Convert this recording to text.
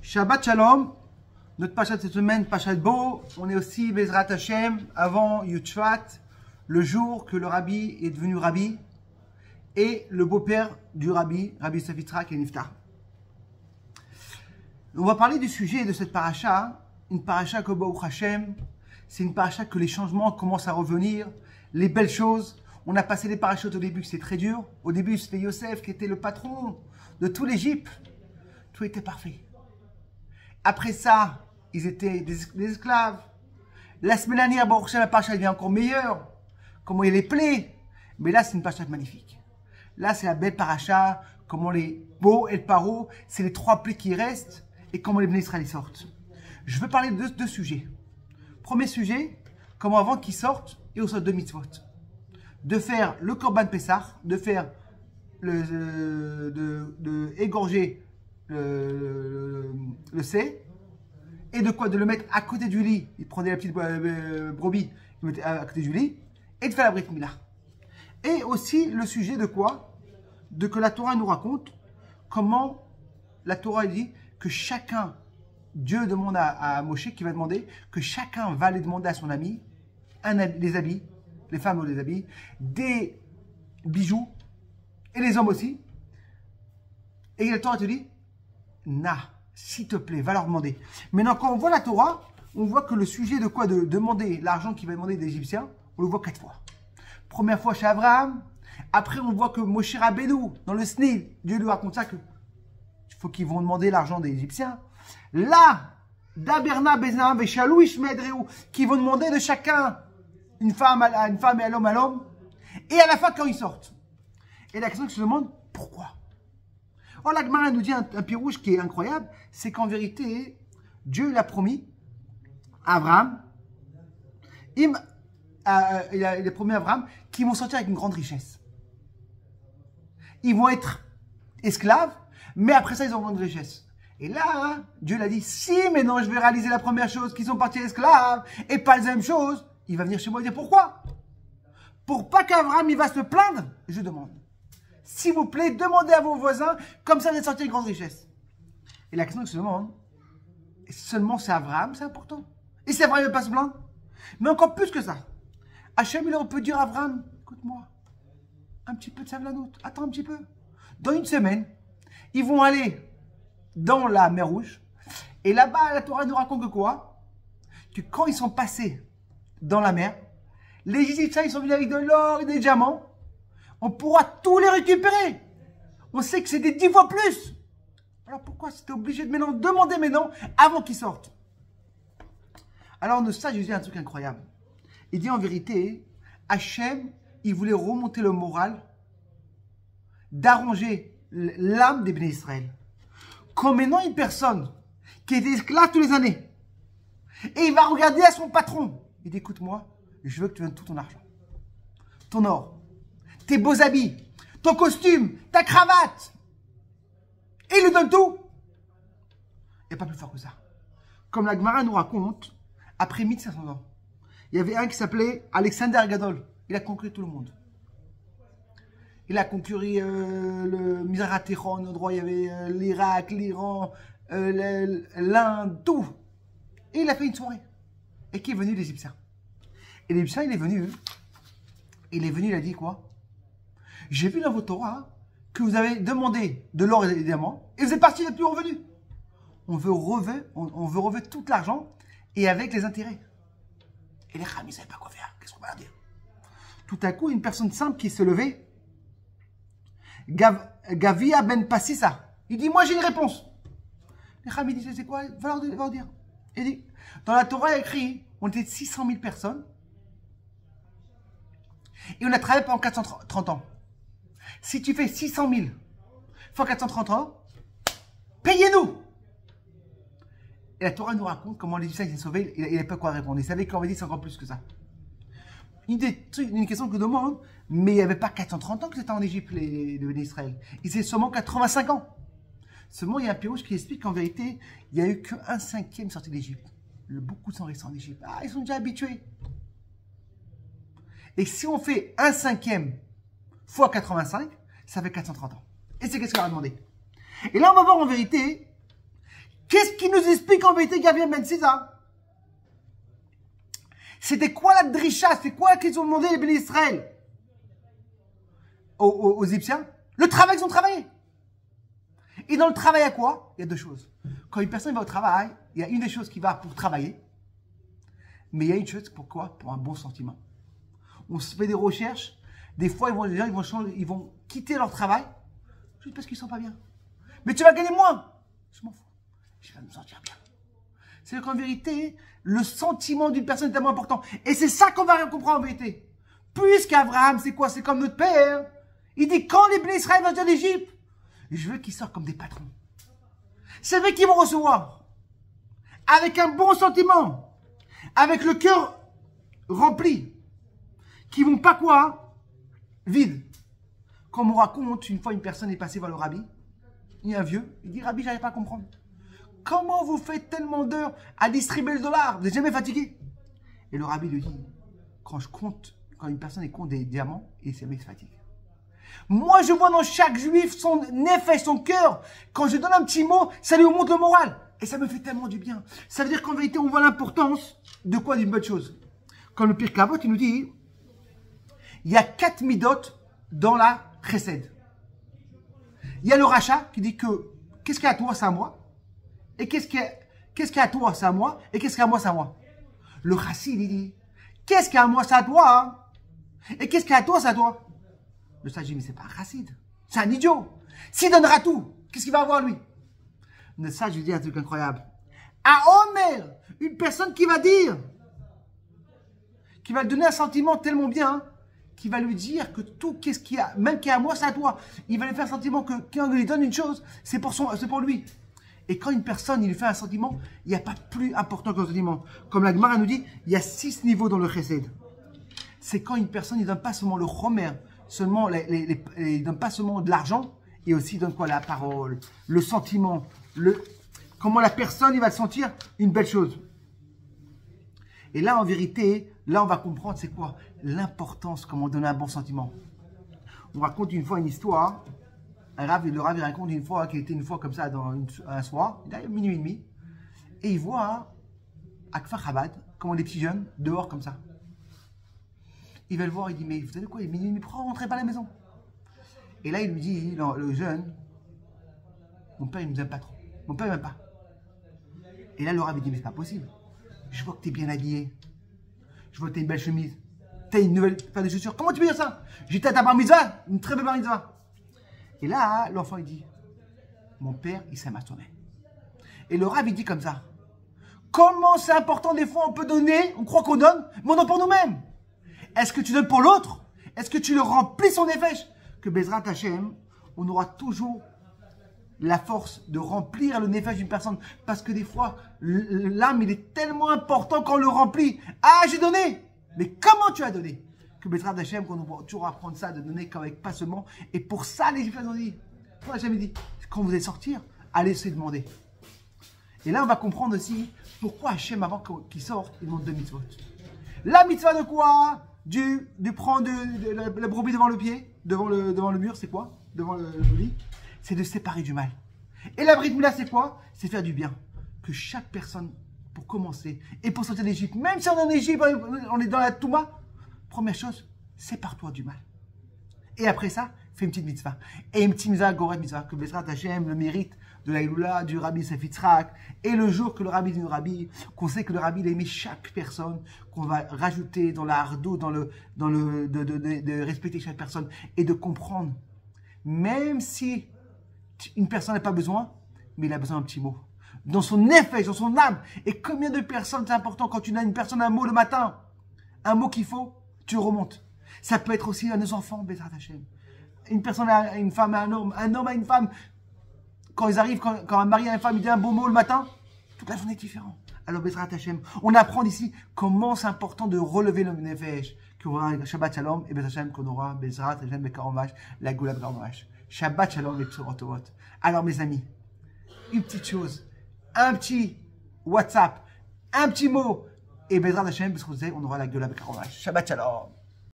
Shabbat Shalom, notre Pachat cette semaine, Pachat Bo, on est aussi Bezrat Hashem avant Yud Shvat, le jour que le rabbi est devenu rabbi et le beau-père du rabbi, Rabbi Yosef Yitzhak et Niftar. On va parler du sujet de cette paracha, une paracha que Baruch Hashem, c'est une paracha que les changements commencent à revenir, les belles choses. On a passé les parachutes au début, c'était très dur. Au début, c'était Yosef qui était le patron de tout l'Égypte. Tout était parfait. Après ça, ils étaient des esclaves. La semaine dernière, Baruch Hashem, la paracha devient encore meilleure. Comment il les plaît. Mais là, c'est une paracha magnifique. Là, c'est la belle paracha. Comment les beaux et le paro, c'est les trois plaies qui restent. Et comment les Bnei Israël sortent. Je veux parler de deux sujets. Premier sujet, comment avant qu'ils sortent, et au sort de mitzvot. De faire le Korban Pessah, de faire de égorger le C, et de quoi? De le mettre à côté du lit. Il prenait la petite brebis, il le mettait à côté du lit, et de faire la Brit Mila. Et aussi le sujet de quoi? De que la Torah nous raconte comment la Torah dit que chacun, Dieu demande à Moshe, qui va demander que chacun va aller demander à son ami des habits, les femmes ont des habits, des bijoux, et les hommes aussi. Et la Torah te dit, s'il te plaît, va leur demander. Maintenant, quand on voit la Torah, on voit que le sujet de quoi? De demander l'argent qu'il va demander des Égyptiens, on le voit 4 fois. Première fois chez Abraham, après on voit que Moshe Rabbeinu, dans le Snil, Dieu lui raconte ça, que il faut qu'ils vont demander l'argent des Égyptiens. Là, Daberna, Bezna, Veshalou, Ishmedreu, qui vont demander de chacun une femme à une femme et à l'homme, et à la fin quand ils sortent. Et la question que je me demande, pourquoi? Oh, la Gemara nous dit un pirouge qui est incroyable, c'est qu'en vérité, Dieu l'a promis à Abraham, il a promis à Abraham qu'ils vont sortir avec une grande richesse. Ils vont être esclaves, mais après ça, ils auront une grande richesse. Et là, Dieu l'a dit, si maintenant je vais réaliser la première chose, qu'ils sont partis esclaves, et pas la deuxième chose, il va venir chez moi et dire pourquoi? Pour pas qu'Abraham il va se plaindre, je demande. S'il vous plaît, demandez à vos voisins, comme ça vous êtes sortis une grande richesse. Et la question que je demande, seulement c'est Abraham, c'est important. Et si Abraham ne veut pas se plaindre? Mais encore plus que ça. Hachem, il peut dire à Abraham, écoute-moi, un petit peu de savlanout, attends un petit peu. Dans une semaine, ils vont aller dans la mer Rouge. Et là-bas, la Torah nous raconte que quoi? Que quand ils sont passés dans la mer, les Égyptiens, ils sont venus avec de l'or et des diamants. On pourra tous les récupérer. On sait que c'est des 10 fois plus. Alors pourquoi c'était obligé de maintenant demander maintenant avant qu'ils sortent? Alors de ça, je dis un truc incroyable. Il dit en vérité, Hachem, il voulait remonter le moral, d'arranger l'âme des Bnei Israël. Comme maintenant une personne qui était esclave tous les années, et il va regarder à son patron, il dit, écoute-moi, je veux que tu donnes tout ton argent, ton or, tes beaux habits, ton costume, ta cravate. Et il lui donne tout. Il n'y a pas plus fort que ça. Comme la Gemara nous raconte, après 1500 ans, il y avait un qui s'appelait Alexander Gadol. Il a conquis tout le monde. Il a conquis le Mizrahat Tichon, au droit, il y avait l'Irak, l'Iran, l'Inde, tout. Et il a fait une soirée. Et qui est venu l'Égyptien? Et l'Égyptien, il est venu, il a dit quoi? J'ai vu dans votre Torah que vous avez demandé de l'or et des diamants et vous êtes partis, vous n'êtes plus revenus. On veut relever tout l'argent et avec les intérêts. Et les Chachamim, ils ne savaient pas quoi faire. Qu'est-ce qu'on va leur dire? Tout à coup, une personne simple qui se levait, Gavia ben Passissa, il dit, moi j'ai une réponse. Les Chachamim disent, c'est quoi? Va leur dire. Il dit, dans la Torah, il y a écrit, on était 600 000 personnes et on a travaillé pendant 430 ans. Si tu fais 600 000 fois 430 ans, payez-nous! Et la Torah nous raconte comment l'Égyptien s'est sauvé, il n'avait pas quoi répondre. Il savait qu'en vérité, c'est encore plus que ça. Une question que je demande, mais il n'y avait pas 430 ans que c'était en Égypte, les Bnei Israël. Il c'est seulement 85 ans. Seulement, il y a un pirouge qui explique qu'en vérité, il n'y a eu qu'un cinquième sorti d'Égypte. Beaucoup sont restés en Égypte. Ah, ils sont déjà habitués. Et si on fait un cinquième fois 85, ça fait 430 ans. Et c'est qu'est-ce qu'on a demandé. Et là, on va voir en vérité Qu'est-ce qui nous explique en vérité Gabriel Ben Sisa? C'était quoi la drisha? C'est quoi qu'ils ont demandé les bénis Israël aux Égyptiens? Le travail qu'ils ont travaillé. Et dans le travail, à quoi? Il y a deux choses. Quand une personne va au travail, il y a une des choses qui va pour travailler. Mais il y a une chose, pourquoi? Pour un bon sentiment. On se fait des recherches. Des fois, les gens ils vont quitter leur travail juste parce qu'ils ne sont pas bien. Mais tu vas gagner moins. Je m'en fous. Je vais me sentir bien. C'est qu'en vérité, le sentiment d'une personne est tellement important. Et c'est ça qu'on va rien comprendre en vérité. Puisqu'Abraham, c'est quoi? C'est comme notre père. Il dit, quand les Bnei Israël vont sortir d'Égypte, je veux qu'ils sortent comme des patrons. C'est vrai qu'ils vont recevoir. Avec un bon sentiment. Avec le cœur rempli. Qui vont pas quoi? Vide. Comme on raconte, une fois une personne est passée vers le rabbi. Il y a un vieux. Il dit, Rabbi, j'arrive pas à comprendre. Comment vous faites tellement d'heures à distribuer le dollar? Vous n'êtes jamais fatigué? Et le rabbi lui dit, quand une personne compte des diamants, il se fatigue. Moi, je vois dans chaque juif son effet, son cœur. Quand je donne un petit mot, ça lui monte le moral. Et ça me fait tellement du bien. Ça veut dire qu'en vérité, on voit l'importance de quoi? D'une bonne chose. Comme le Pirkei Avot, il nous dit, il y a 4 midot dans la chesed. Il y a le rachat qui dit que qu'est-ce qu'il y a à toi, c'est à moi. Et qu'est-ce qu'il y a à toi, c'est à moi. Et qu'est-ce qu'il y a à moi, c'est à moi. Le chassid, il dit, qu'est-ce qu'il y a à moi, c'est à toi. Hein? Et qu'est-ce qu'il y a à toi, c'est à toi. Le sage dit, mais c'est pas un chassid. C'est un idiot. S'il donnera tout, qu'est-ce qu'il va avoir, lui? Le sage lui dit un truc incroyable. À Omer, une personne qui va dire, qui va lui donner un sentiment tellement bien, qui va lui dire que tout, qu'est-ce qu'il y a, même qu'il y a à moi, c'est à toi. Il va lui faire un sentiment que quand on lui donne une chose, c'est pour lui. Et quand une personne, il lui fait un sentiment, il n'y a pas plus important qu'un sentiment. Comme la Gemara nous dit, il y a 6 niveaux dans le chesed. C'est quand une personne, il ne donne pas seulement le chomer, seulement il donne pas seulement de l'argent, et aussi il donne quoi? La parole, le sentiment, comment la personne, il va sentir une belle chose. Et là, en vérité, là, on va comprendre c'est quoi l'importance, comment donner un bon sentiment. On raconte une fois une histoire. Le Rav, il raconte une fois qu'il était une fois comme ça un soir, il est minuit et demi, et il voit à Kfar Chabad, comment des petits jeunes, dehors comme ça. Il va le voir, il dit, mais vous savez quoi, il est minuit et demi, pourquoi vous rentrez pas à la maison? Et là, il lui dit, le jeune, mon père, il ne nous aime pas trop. Mon père, il m'aime pas. Et là, le Rav, il dit, mais c'est pas possible. Je vois que tu es bien habillé. Je vois que tu as une belle chemise. Tu as une nouvelle paire de chaussures. Comment tu peux dire ça? J'étais à ta bar mitzvah, une très belle bar mitzvah. Et là, l'enfant, il dit, mon père, il s'aime à soi-même. Et le Rav, il dit comme ça. Comment c'est important, des fois, on peut donner, on croit qu'on donne, mais on donne pour nous-mêmes. Est-ce que tu donnes pour l'autre? Est-ce que tu le remplis son effet? Que Bezrat Hashem, on aura toujours la force de remplir le nefesh d'une personne. Parce que des fois, l'âme, il est tellement important qu'on le remplit. Ah, j'ai donné! Mais comment tu as donné? Que Bezrat Hashem, qu'on doit toujours apprendre ça, de donner avec pas seulement. Et pour ça, les Égyptiens ont dit, Hashem dit, quand vous allez sortir, allez se demander. Et là, on va comprendre aussi pourquoi Hashem, avant qu'il sorte, il demande 2 mitzvot. La mitzvah de quoi? Du prendre la brebis devant le pied, devant le mur, c'est quoi? Devant le lit. C'est de se séparer du mal. Et la Brit Mila, c'est quoi? C'est faire du bien. Que chaque personne, pour commencer, et pour sortir d'Égypte, même si on est en Égypte, on est dans la Touma, première chose, sépare-toi du mal. Et après ça, fais une petite mitzvah. Et une petite mitzvah, Goret mitzvah, que Bezrat Hashem, le mérite de la Iloula, du Rabbi Yosef Yitzhak, et le jour que le Rabbi dit au Rabbi, qu'on sait que le Rabbi il a aimé chaque personne, qu'on va rajouter dans la hardo, de respecter chaque personne, et de comprendre, même si une personne n'a pas besoin, mais il a besoin d'un petit mot. Dans son effet, dans son âme. Et combien de personnes, c'est important, quand tu as une personne un mot le matin, un mot qu'il faut, tu le remontes. Ça peut être aussi à nos enfants, Bezrat Hashem. Une personne à une femme, à un homme à une femme. Quand ils arrivent, quand un mari à une femme, il dit un beau mot le matin, toute la journée est différente. Alors, Bezrat Hashem, on apprend ici comment c'est important de relever le nefesh. Qu'on aura un Shabbat Shalom, et Bezrat Hashem, qu'on aura Bezrat Hashem, Bekaromash, la Goula Bekaromash. Shabbat Shalom, et Tsurotovat. Alors, mes amis, une petite chose, un petit WhatsApp, un petit mot, et Bezrat Hashem, parce que vous savez, on aura la Goula Bekaromash. Shabbat Shalom.